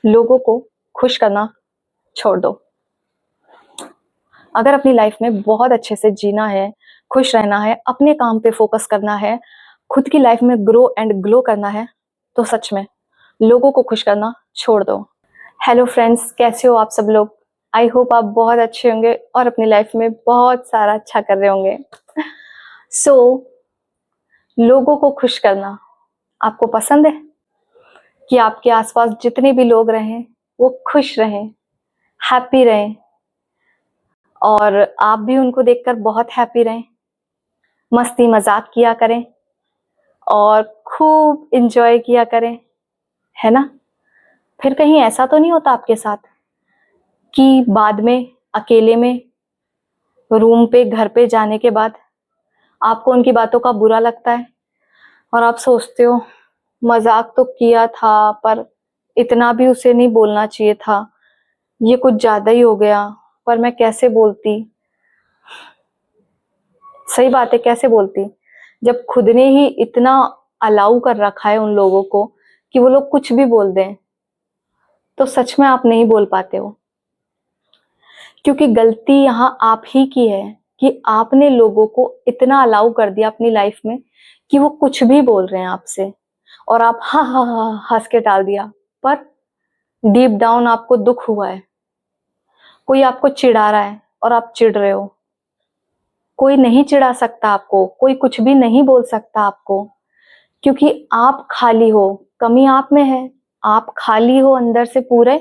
लोगों को खुश करना छोड़ दो। अगर अपनी लाइफ में बहुत अच्छे से जीना है, खुश रहना है, अपने काम पे फोकस करना है, खुद की लाइफ में ग्रो एंड ग्लो करना है, तो सच में लोगों को खुश करना छोड़ दो। हेलो फ्रेंड्स, कैसे हो आप सब लोग? आई होप आप बहुत अच्छे होंगे और अपनी लाइफ में बहुत सारा अच्छा कर रहे होंगे। लोगों को खुश करना आपको पसंद है कि आपके आसपास जितने भी लोग रहें वो खुश रहें, हैप्पी रहें, और आप भी उनको देखकर बहुत हैप्पी रहें, मस्ती मजाक किया करें और खूब इंजॉय किया करें, है ना? फिर कहीं ऐसा तो नहीं होता आपके साथ कि बाद में अकेले में रूम पे, घर पे जाने के बाद आपको उनकी बातों का बुरा लगता है और आप सोचते हो मजाक तो किया था पर इतना भी उसे नहीं बोलना चाहिए था, ये कुछ ज्यादा ही हो गया, पर मैं कैसे बोलती। सही बात है, कैसे बोलती जब खुद ने ही इतना अलाउ कर रखा है उन लोगों को कि वो लोग कुछ भी बोल दें, तो सच में आप नहीं बोल पाते हो, क्योंकि गलती यहाँ आप ही की है कि आपने लोगों को इतना अलाउ कर दिया अपनी लाइफ में कि वो कुछ भी बोल रहे हैं आपसे और आप हा हा हा हंस के टाल दिया, पर डीप डाउन आपको दुख हुआ है। कोई आपको चिढ़ा रहा है और आप चिढ़ रहे हो। कोई नहीं चिढ़ा सकता आपको, कोई कुछ भी नहीं बोल सकता आपको, क्योंकि आप खाली हो। कमी आप में है, आप खाली हो अंदर से पूरे,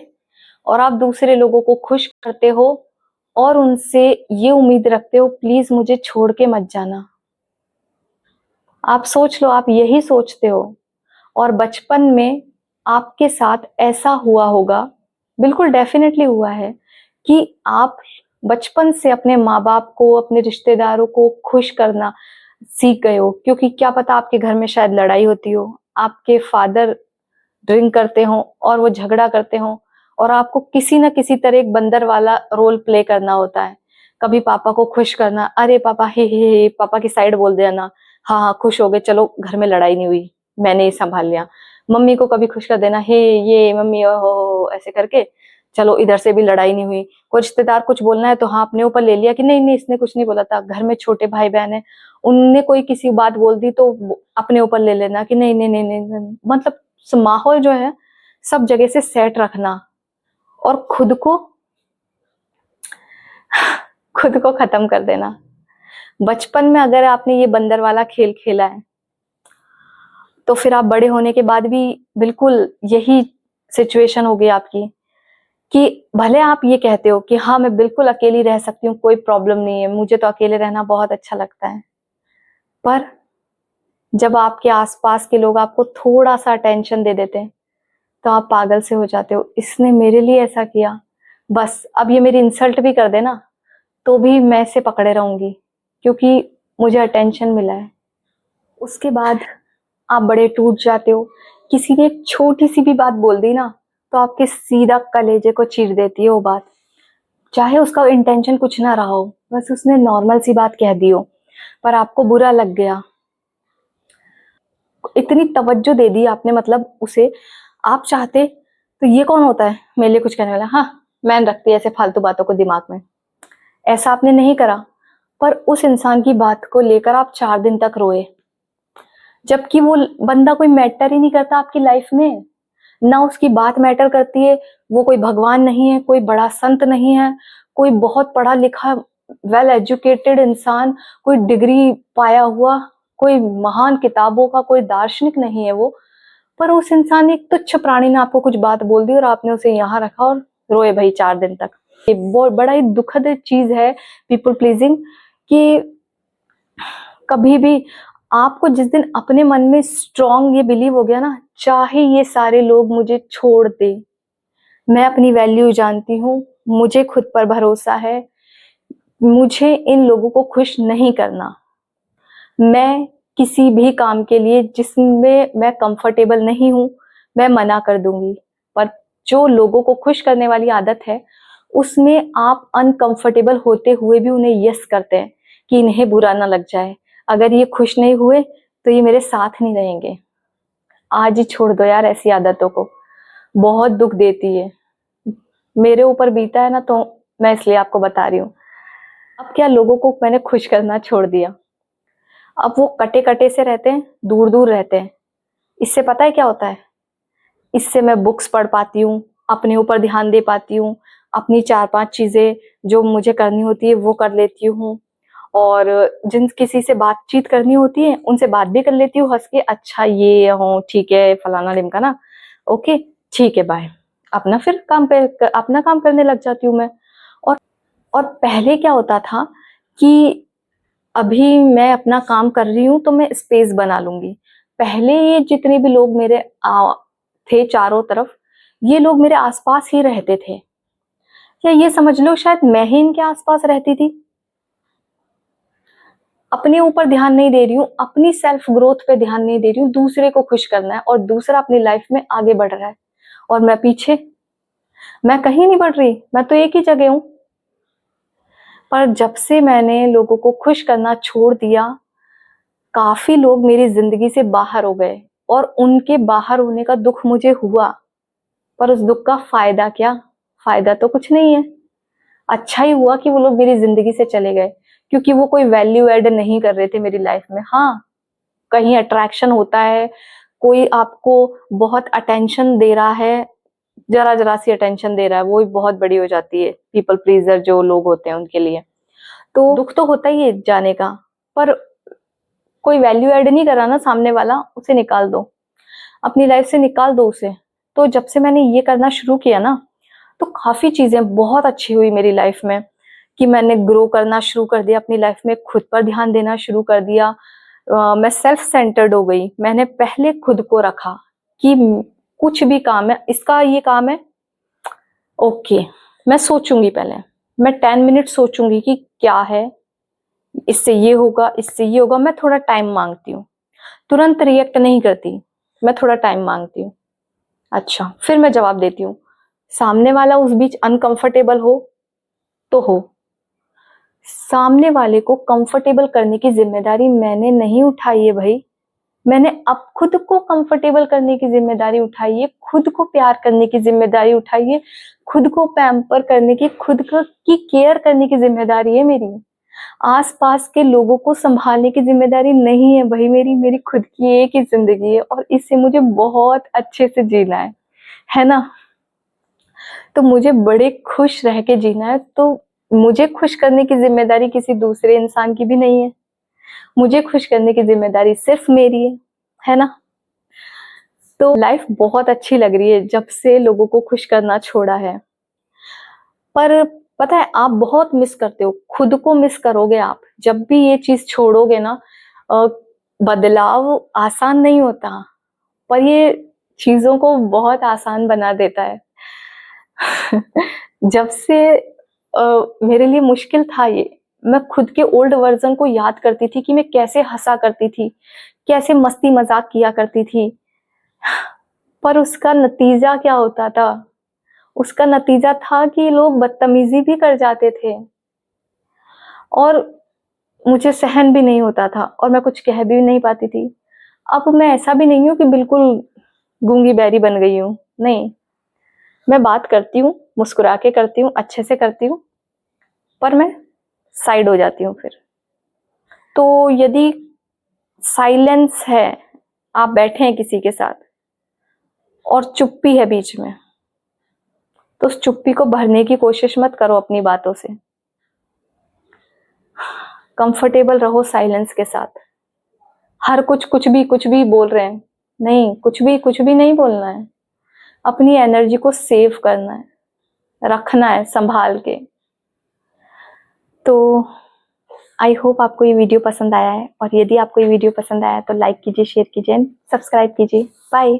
और आप दूसरे लोगों को खुश करते हो और उनसे ये उम्मीद रखते हो प्लीज मुझे छोड़ के मत जाना। आप सोच लो, आप यही सोचते हो। और बचपन में आपके साथ ऐसा हुआ होगा, बिल्कुल डेफिनेटली हुआ है, कि आप बचपन से अपने माँ बाप को, अपने रिश्तेदारों को खुश करना सीख गए हो, क्योंकि क्या पता आपके घर में शायद लड़ाई होती हो, आपके फादर ड्रिंक करते हो और वो झगड़ा करते हो, और आपको किसी ना किसी तरह एक बंदर वाला रोल प्ले करना होता है। कभी पापा को खुश करना, अरे पापा हे, पापा की साइड बोल देना, हाँ हाँ खुश हो गए, चलो घर में लड़ाई नहीं हुई, मैंने ही संभाल लिया। मम्मी को कभी खुश कर देना, हे ये मम्मी हो, ऐसे करके चलो इधर से भी लड़ाई नहीं हुई। कोई रिश्तेदार कुछ बोलना है तो हाँ अपने ऊपर ले लिया कि नहीं नहीं इसने कुछ नहीं बोला था। घर में छोटे भाई बहन है, उनने कोई किसी बात बोल दी तो अपने ऊपर ले लेना कि नहीं नहीं नहीं नहीं, मतलब माहौल जो है सब जगह से सेट रखना और खुद को खत्म कर देना। बचपन में अगर आपने ये बंदर वाला खेल खेला है तो फिर आप बड़े होने के बाद भी बिल्कुल यही सिचुएशन होगी आपकी, कि भले आप ये कहते हो कि हाँ मैं बिल्कुल अकेली रह सकती हूँ, कोई प्रॉब्लम नहीं है, मुझे तो अकेले रहना बहुत अच्छा लगता है, पर जब आपके आसपास के लोग आपको थोड़ा सा अटेंशन दे देते हैं तो आप पागल से हो जाते हो। इसने मेरे लिए ऐसा किया, बस अब ये मेरी इंसल्ट भी कर देना तो भी मैं इसे पकड़े रहूंगी क्योंकि मुझे अटेंशन मिला है। उसके बाद आप बड़े टूट जाते हो। किसी ने एक छोटी सी भी बात बोल दी ना तो आपके सीधा कलेजे को चीर देती है वो बात, चाहे उसका इंटेंशन कुछ ना रहा हो, बस उसने नॉर्मल सी बात कह दी हो पर आपको बुरा लग गया। इतनी तवज्जो दे दी आपने, मतलब उसे आप चाहते तो ये कौन होता है मेरे लिए कुछ कहने वाला, हाँ मैंने रखती है ऐसे फालतू बातों को दिमाग में, ऐसा आपने नहीं करा। पर उस इंसान की बात को लेकर आप 4 दिन तक रोए, जबकि वो बंदा कोई मैटर ही नहीं करता आपकी लाइफ में, ना उसकी बात मैटर करती है। वो कोई भगवान नहीं है, कोई बड़ा संत नहीं है, कोई बहुत पढ़ा लिखा वेल एजुकेटेड इंसान, कोई डिग्री पाया हुआ, कोई महान किताबों का कोई दार्शनिक नहीं है वो, पर उस इंसान ने, एक तुच्छ प्राणी ने आपको कुछ बात बोल दी और आपने उसे यहाँ रखा और रोए भाई 4 दिन तक। ये बहुत बड़ा ही दुखद चीज है पीपल प्लीजिंग, कि कभी भी आपको जिस दिन अपने मन में स्ट्रॉन्ग ये बिलीव हो गया ना, चाहे ये सारे लोग मुझे छोड़ दे, मैं अपनी वैल्यू जानती हूँ, मुझे खुद पर भरोसा है, मुझे इन लोगों को खुश नहीं करना, मैं किसी भी काम के लिए जिसमें मैं कंफर्टेबल नहीं हूं मैं मना कर दूंगी। पर जो लोगों को खुश करने वाली आदत है उसमें आप अनकंफर्टेबल होते हुए भी उन्हें यस करते हैं कि इन्हें बुरा ना लग जाए, अगर ये खुश नहीं हुए तो ये मेरे साथ नहीं रहेंगे। आज ही छोड़ दो यार ऐसी आदतों को। बहुत दुख देती है। मेरे ऊपर बीता है ना, तो मैं इसलिए आपको बता रही हूँ। अब क्या, लोगों को मैंने खुश करना छोड़ दिया। अब वो कटे कटे से रहते हैं, दूर दूर रहते हैं। इससे पता है क्या होता है, इससे मैं बुक्स पढ़ पाती हूँ, अपने ऊपर ध्यान दे पाती हूँ, अपनी 4-5 चीजें जो मुझे करनी होती है वो कर लेती हूँ। और जिन किसी से बातचीत करनी होती है उनसे बात भी कर लेती हूँ हंस के, अच्छा ये हो ठीक है फलाना ढिमकाना, ओके ठीक है बाय। अपना फिर अपना काम करने लग जाती हूँ मैं। और और पहले क्या होता था कि अभी मैं अपना काम कर रही हूँ तो मैं स्पेस बना लूंगी। पहले ये जितने भी लोग मेरे थे चारों तरफ, ये लोग मेरे आसपास ही रहते थे, या ये समझ लो शायद मैं ही इनके आसपास रहती थी। अपने ऊपर ध्यान नहीं दे रही हूँ, अपनी सेल्फ ग्रोथ पे ध्यान नहीं दे रही हूँ, दूसरे को खुश करना है और दूसरा अपनी लाइफ में आगे बढ़ रहा है और मैं पीछे। मैं कहीं नहीं बढ़ रही, मैं तो एक ही जगह हूं। पर जब से मैंने लोगों को खुश करना छोड़ दिया, काफी लोग मेरी जिंदगी से बाहर हो गए और उनके बाहर होने का दुख मुझे हुआ। पर उस दुख का फायदा क्या, फायदा तो कुछ नहीं है। अच्छा ही हुआ कि वो लोग मेरी जिंदगी से चले गए, क्योंकि वो कोई वैल्यू ऐड नहीं कर रहे थे मेरी लाइफ में। हाँ, कहीं अट्रैक्शन होता है, कोई आपको बहुत अटेंशन दे रहा है, जरा जरा सी अटेंशन दे रहा है, वो भी बहुत बड़ी हो जाती है पीपल प्लीजर जो लोग होते हैं उनके लिए। तो दुख तो होता ही है जाने का, पर कोई वैल्यू ऐड नहीं करा ना सामने वाला, उसे निकाल दो, अपनी लाइफ से निकाल दो उसे। तो जब से मैंने ये करना शुरू किया ना, तो काफी चीजें बहुत अच्छी हुई मेरी लाइफ में, कि मैंने ग्रो करना शुरू कर दिया अपनी लाइफ में, खुद पर ध्यान देना शुरू कर दिया। मैं सेल्फ सेंटर्ड हो गई। मैंने पहले खुद को रखा कि कुछ भी काम है, इसका ये काम है, ओके मैं सोचूंगी पहले, मैं 10 मिनट सोचूंगी कि क्या है, इससे ये होगा, इससे ये होगा। मैं थोड़ा टाइम मांगती हूँ, तुरंत रिएक्ट नहीं करती, मैं थोड़ा टाइम मांगती हूँ। अच्छा, फिर मैं जवाब देती हूँ। सामने वाला उस बीच अनकंफर्टेबल हो तो हो, सामने वाले को कंफर्टेबल करने की जिम्मेदारी मैंने नहीं उठाई है भाई। मैंने अब खुद को कंफर्टेबल करने की जिम्मेदारी उठाई है, खुद को प्यार करने की जिम्मेदारी उठाई है, खुद को पैम्पर करने की, की केयर करने की जिम्मेदारी है मेरी। आसपास के लोगों को संभालने की जिम्मेदारी नहीं है भाई मेरी, मेरी खुद की एक ही जिंदगी है और इससे मुझे बहुत अच्छे से जीना है ना। तो मुझे बड़े खुश रह के जीना है, तो मुझे खुश करने की जिम्मेदारी किसी दूसरे इंसान की भी नहीं है, मुझे खुश करने की जिम्मेदारी सिर्फ मेरी है ना। तो लाइफ बहुत अच्छी लग रही है जब से लोगों को खुश करना छोड़ा है। पर पता है, आप बहुत मिस करते हो, खुद को मिस करोगे आप जब भी ये चीज छोड़ोगे ना। बदलाव आसान नहीं होता, पर ये चीजों को बहुत आसान बना देता है। जब से मेरे लिए मुश्किल था ये, मैं खुद के ओल्ड वर्जन को याद करती थी कि मैं कैसे हंसा करती थी, कैसे मस्ती मजाक किया करती थी। पर उसका नतीजा क्या होता था, उसका नतीजा था कि लोग बदतमीजी भी कर जाते थे और मुझे सहन भी नहीं होता था और मैं कुछ कह भी नहीं पाती थी। अब मैं ऐसा भी नहीं हूं कि बिल्कुल गूंगी बैरी बन गई हूं, नहीं, मैं बात करती हूँ, मुस्कुरा के करती हूँ, अच्छे से करती हूँ, पर मैं साइड हो जाती हूँ फिर। तो यदि साइलेंस है, आप बैठे हैं किसी के साथ और चुप्पी है बीच में, तो उस चुप्पी को भरने की कोशिश मत करो अपनी बातों से। कंफर्टेबल रहो साइलेंस के साथ। हर कुछ भी बोल रहे हैं, नहीं, कुछ भी नहीं बोलना है। अपनी एनर्जी को सेव करना है, रखना है संभाल के। तो आई होप आपको ये वीडियो पसंद आया है, और यदि आपको ये वीडियो पसंद आया तो लाइक कीजिए, शेयर कीजिए, सब्सक्राइब कीजिए। बाय।